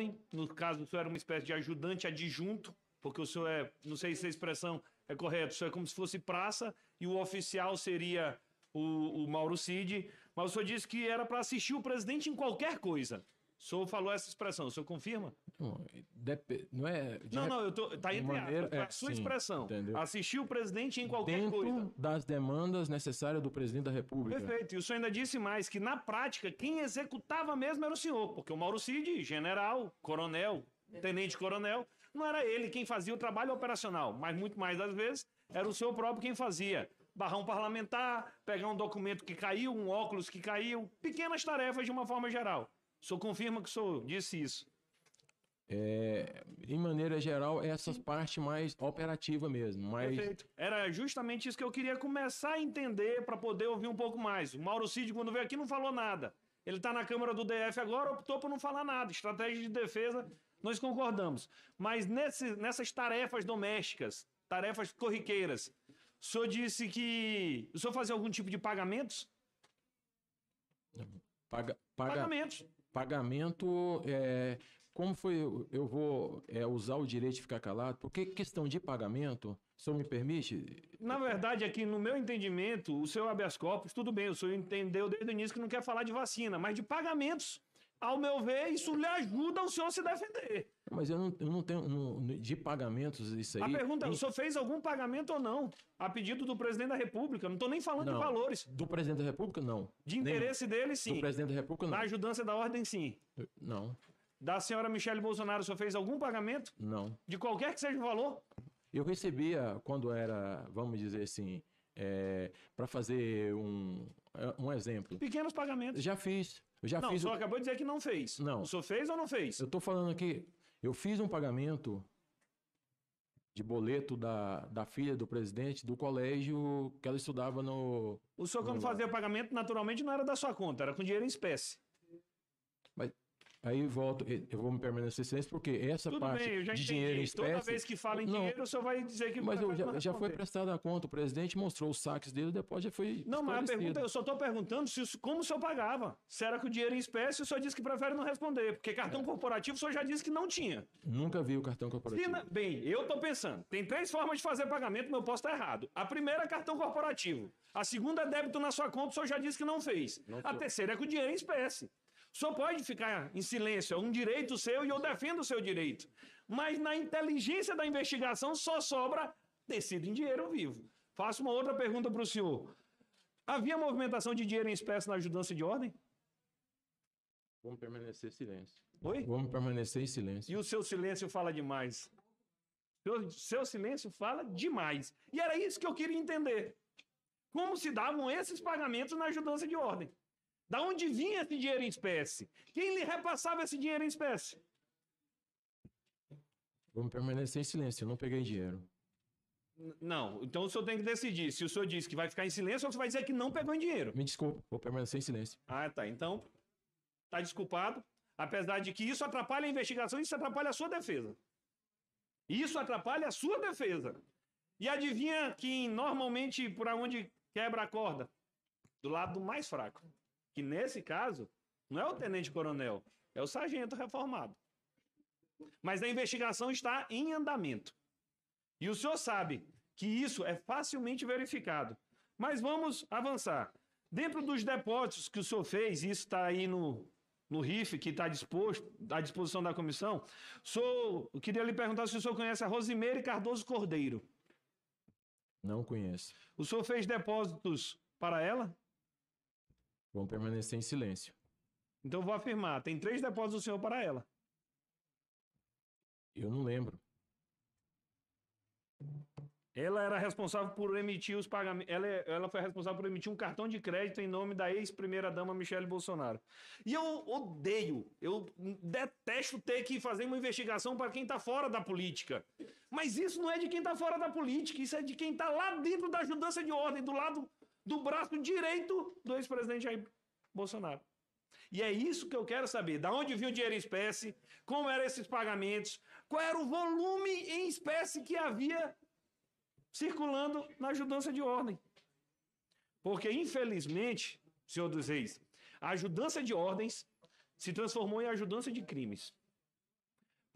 ordem. No caso, o senhor era uma espécie de ajudante adjunto, porque o senhor é, não sei se a expressão é correta, o senhor é como se fosse praça e o oficial seria o Mauro Cid. Mas o senhor disse que era para assistir o presidente em qualquer coisa. O senhor falou essa expressão, o senhor confirma? Não é... Não, tá entre aspas, a sua expressão. Entendeu? Assistir o presidente em qualquer coisa. Dentro das demandas necessárias do presidente da República. Perfeito. E o senhor ainda disse mais, que na prática, quem executava mesmo era o senhor, porque o Mauro Cid, general, coronel, tenente-coronel, não era ele quem fazia o trabalho operacional, mas muito mais das vezes era o senhor próprio quem fazia. Barrar um parlamentar, pegar um documento que caiu, um óculos que caiu, pequenas tarefas de uma forma geral. O senhor confirma que o senhor disse isso? Em maneira geral, essas partes mais operativas mesmo. Mas... Perfeito. Era justamente isso que eu queria começar a entender para poder ouvir um pouco mais. O Mauro Cid, quando veio aqui, não falou nada. Ele está na Câmara do DF agora, optou por não falar nada. Estratégia de defesa, nós concordamos. Mas nessas tarefas domésticas, tarefas corriqueiras, o senhor disse que... O senhor fazia algum tipo de pagamentos? Pagamentos. Pagamento, como foi, eu vou usar o direito de ficar calado, porque questão de pagamento, o senhor me permite? Na verdade, aqui no meu entendimento, o seu habeas corpus, tudo bem, o senhor entendeu desde o início que não quer falar de vacina, mas de pagamentos. Ao meu ver, isso lhe ajuda o senhor a se defender. Mas eu não tenho, de pagamentos, isso aí... A pergunta é, o senhor fez algum pagamento ou não? A pedido do presidente da República, não estou nem falando de valores. Do presidente da República, não. De interesse dele, sim. Do presidente da República, não. Na ajudância da ordem, sim. Não. Da senhora Michele Bolsonaro, o senhor fez algum pagamento? Não. De qualquer que seja o valor? Eu recebia, quando era, vamos dizer assim, para fazer um exemplo. Pequenos pagamentos. Já fiz. O senhor acabou de dizer que não fez. Não. O senhor fez ou não fez? Eu estou falando aqui, eu fiz um pagamento de boleto da filha do presidente do colégio que ela estudava no... O senhor, quando fazia pagamento, naturalmente não era da sua conta, era com dinheiro em espécie. Mas aí volto, eu vou me permanecer silêncio, porque essa Tudo parte bem, eu já de entendi. dinheiro em espécie... Toda vez que fala em dinheiro, o senhor vai dizer que... Mas já foi prestado a conta, o presidente mostrou os saques dele, depois já foi... Não, mas a pergunta, eu só estou perguntando como o senhor pagava. Se era com dinheiro em espécie, o senhor disse que prefere não responder, porque cartão corporativo o senhor já disse que não tinha. Nunca vi o cartão corporativo. Bem, eu estou pensando, tem 3 formas de fazer pagamento, mas eu posso estar errado. A primeira é cartão corporativo. A segunda é débito na sua conta, o senhor já disse que não fez. A terceira é com dinheiro em espécie. O senhor pode ficar em silêncio, é um direito seu e eu defendo o seu direito. Mas na inteligência da investigação só sobra ter sido em dinheiro vivo. Faço uma outra pergunta para o senhor. Havia movimentação de dinheiro em espécie na ajudância de ordem? Vamos permanecer em silêncio. Oi? Vamos permanecer em silêncio. E o seu silêncio fala demais. Seu silêncio fala demais. E era isso que eu queria entender. Como se davam esses pagamentos na ajudância de ordem? Da onde vinha esse dinheiro em espécie? Quem lhe repassava esse dinheiro em espécie? Vamos permanecer em silêncio, eu não peguei dinheiro. Não, então o senhor tem que decidir. Se o senhor disse que vai ficar em silêncio ou você vai dizer que não pegou em dinheiro. Me desculpa, vou permanecer em silêncio. Ah, tá. Então, tá desculpado. Apesar de que isso atrapalha a investigação, isso atrapalha a sua defesa. Isso atrapalha a sua defesa. E adivinha quem normalmente, por onde quebra a corda? Do lado mais fraco. Que nesse caso, não é o tenente-coronel, é o sargento reformado. Mas a investigação está em andamento. E o senhor sabe que isso é facilmente verificado. Mas vamos avançar. Dentro dos depósitos que o senhor fez, isso está aí no RIF, que está à disposição da comissão, eu queria lhe perguntar se o senhor conhece a Rosimeire Cardoso Cordeiro. Não conheço. O senhor fez depósitos para ela? Vamos permanecer em silêncio. Então vou afirmar, tem 3 depósitos do senhor para ela. Eu não lembro. Ela era responsável por emitir os pagamentos. Ela foi responsável por emitir um cartão de crédito em nome da ex-primeira-dama Michele Bolsonaro. E eu detesto ter que fazer uma investigação para quem está fora da política. Mas isso não é de quem está fora da política, isso é de quem está lá dentro da ajudância de ordem, do lado do braço direito do ex-presidente Jair Bolsonaro. E é isso que eu quero saber. Da onde vinha o dinheiro em espécie, como eram esses pagamentos, qual era o volume em espécie que havia circulando na ajudância de ordem. Porque, infelizmente, senhor dos reis, a ajudância de ordens se transformou em ajudância de crimes.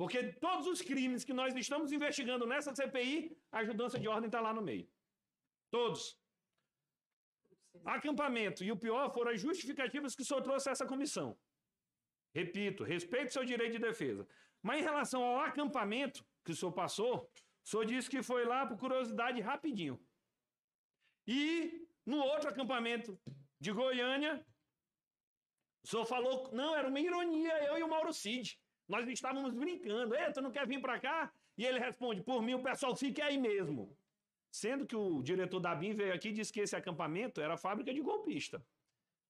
Porque todos os crimes que nós estamos investigando nessa CPI, a ajudância de ordem está lá no meio. Todos. Acampamento. E o pior foram as justificativas que o senhor trouxe a essa comissão. Repito, respeito seu direito de defesa. Mas em relação ao acampamento que o senhor passou, o senhor disse que foi lá por curiosidade rapidinho. E no outro acampamento de Goiânia, o senhor falou, não, era uma ironia, eu e o Mauro Cid. Nós estávamos brincando. Tu não quer vir para cá? E ele responde, por mim o pessoal fica aí mesmo. Sendo que o diretor da BIM veio aqui e disse que esse acampamento era fábrica de golpista.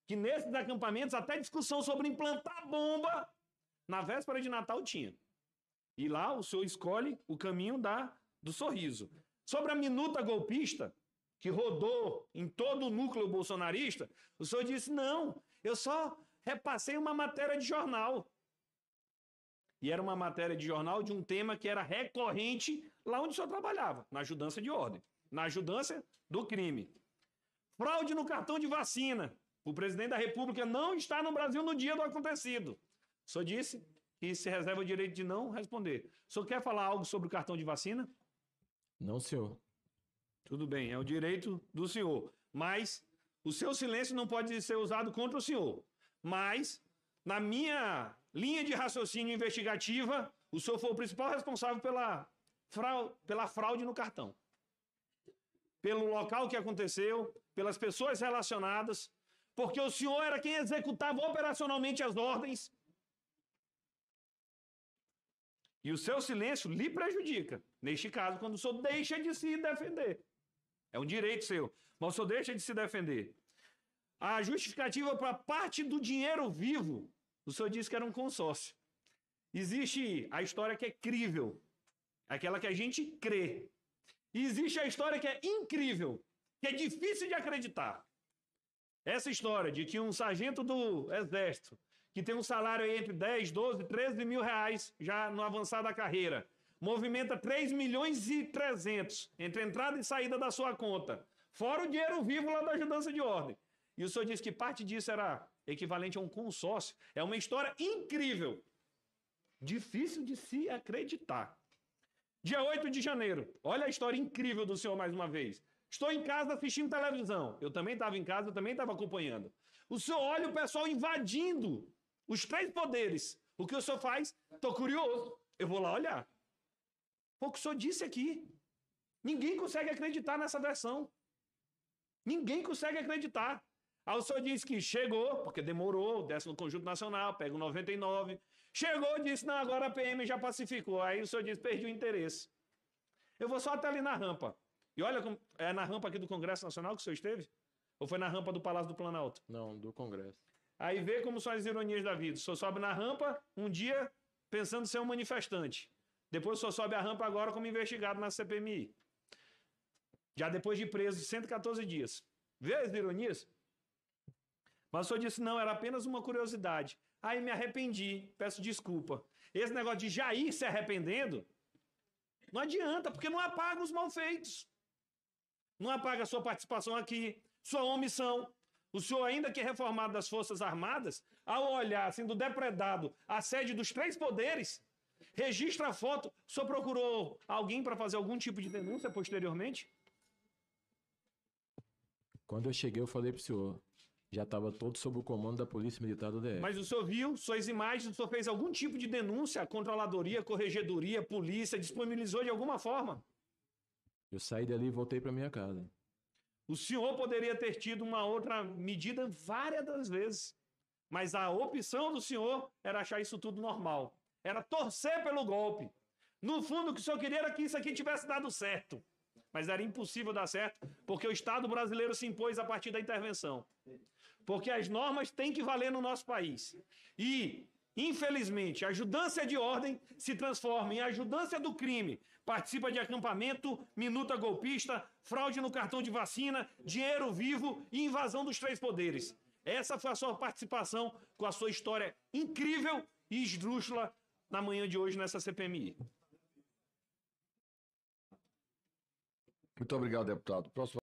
Que nesses acampamentos até discussão sobre implantar bomba na véspera de Natal tinha. E lá o senhor escolhe o caminho do sorriso. Sobre a minuta golpista, que rodou em todo o núcleo bolsonarista, o senhor disse, não, eu só repassei uma matéria de jornal. E era uma matéria de jornal de um tema que era recorrente lá onde o senhor trabalhava, na ajudância de ordem, na ajudância do crime. Fraude no cartão de vacina. O presidente da República não está no Brasil no dia do acontecido. O senhor disse que se reserva o direito de não responder. O senhor quer falar algo sobre o cartão de vacina? Não, senhor. Tudo bem, é o direito do senhor. Mas o seu silêncio não pode ser usado contra o senhor. Mas, na minha linha de raciocínio investigativa, o senhor foi o principal responsável pela fraude no cartão. Pelo local que aconteceu, pelas pessoas relacionadas, porque o senhor era quem executava operacionalmente as ordens. E o seu silêncio lhe prejudica. Neste caso, quando o senhor deixa de se defender. É um direito seu, mas o senhor deixa de se defender. A justificativa para parte do dinheiro vivo, o senhor disse que era um consórcio. Existe a história que é crível, aquela que a gente crê. E existe a história que é incrível, que é difícil de acreditar. Essa história de que um sargento do Exército, que tem um salário aí entre 10, 12, 13 mil reais, já no avançar da carreira, movimenta 3 milhões e 300 entre entrada e saída da sua conta, fora o dinheiro vivo lá da ajudância de ordem. E o senhor disse que parte disso era equivalente a um consórcio. É uma história incrível. Difícil de se acreditar. Dia 8 de janeiro. Olha a história incrível do senhor mais uma vez. Estou em casa assistindo televisão. Eu também estava em casa, eu também estava acompanhando. O senhor olha o pessoal invadindo os 3 poderes. O que o senhor faz? Estou curioso. Eu vou lá olhar. Foi o que o senhor disse aqui. Ninguém consegue acreditar nessa versão. Ninguém consegue acreditar. Aí o senhor disse que chegou, porque demorou, desce no Conjunto Nacional, pega o 99. Chegou e disse, não, agora a PM já pacificou. Aí o senhor disse, perdi o interesse. Eu vou só até ali na rampa. E olha, é na rampa aqui do Congresso Nacional que o senhor esteve? Ou foi na rampa do Palácio do Planalto? Não, do Congresso. Aí vê como são as ironias da vida. O senhor sobe na rampa, um dia, pensando ser um manifestante. Depois o senhor sobe a rampa agora como investigado na CPMI. Já depois de preso 114 dias. Vê as ironias? Mas o senhor disse, não, era apenas uma curiosidade. Aí me arrependi, peço desculpa. Esse negócio de Jair se arrependendo, não adianta, porque não apaga os malfeitos. Não apaga a sua participação aqui, sua omissão. O senhor, ainda que reformado das Forças Armadas, ao olhar, sendo depredado a sede dos 3 poderes, registra a foto. O senhor procurou alguém para fazer algum tipo de denúncia posteriormente? Quando eu cheguei, eu falei para o senhor, já estava todo sob o comando da Polícia Militar do DF. Mas o senhor viu suas imagens, o senhor fez algum tipo de denúncia à controladoria, corregedoria, polícia, disponibilizou de alguma forma? Eu saí dali e voltei para minha casa. O senhor poderia ter tido uma outra medida várias das vezes, mas a opção do senhor era achar isso tudo normal. Era torcer pelo golpe. No fundo, o que o senhor queria era que isso aqui tivesse dado certo. Mas era impossível dar certo, porque o Estado brasileiro se impôs a partir da intervenção. Porque as normas têm que valer no nosso país. E, infelizmente, a ajudância de ordem se transforma em ajudância do crime. Participa de acampamento, minuta golpista, fraude no cartão de vacina, dinheiro vivo e invasão dos 3 poderes. Essa foi a sua participação com a sua história incrível e esdrúxula na manhã de hoje nessa CPMI. Muito obrigado, deputado. Próximo.